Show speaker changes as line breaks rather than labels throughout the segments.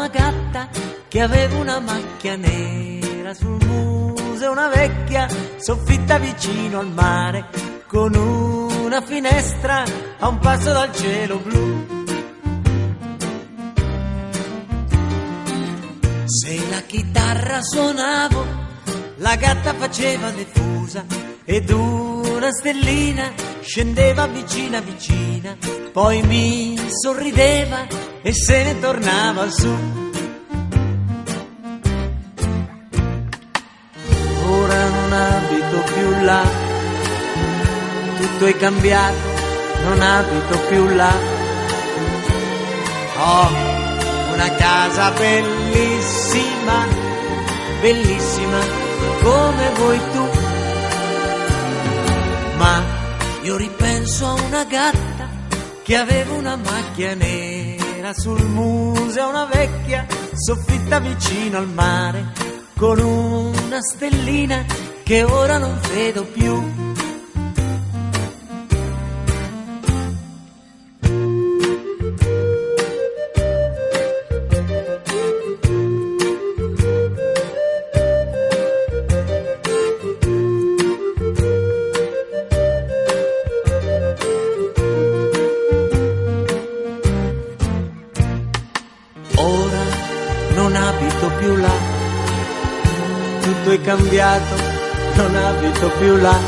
una gatta che aveva una macchia nera sul muso e una vecchia soffitta vicino al mare, con una finestra a un passo dal cielo blu. Se la chitarra suonavo, la gatta faceva le fusa ed una stellina scendeva vicina vicina, poi mi sorrideva e se ne tornava su. Ora non abito più là, tutto è cambiato, non abito più là. Ho una casa bellissima, bellissima come vuoi tu, ma io ripenso a una gatta che aveva una macchia nera sul muso e una vecchia soffitta vicino al mare, con una stellina che ora non vedo più. Ora non abito più là, tutto è cambiato, non abito più là.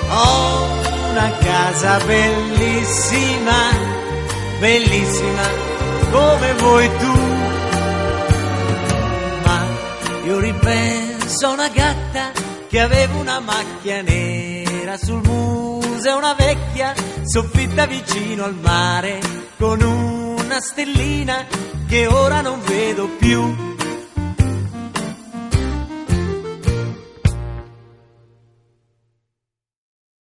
Ho una casa bellissima, bellissima come vuoi tu, ma io ripenso a una gatta che aveva una macchia nera sul muso e una vecchia soffitta vicino al mare, con una stellina che ora non vedo più.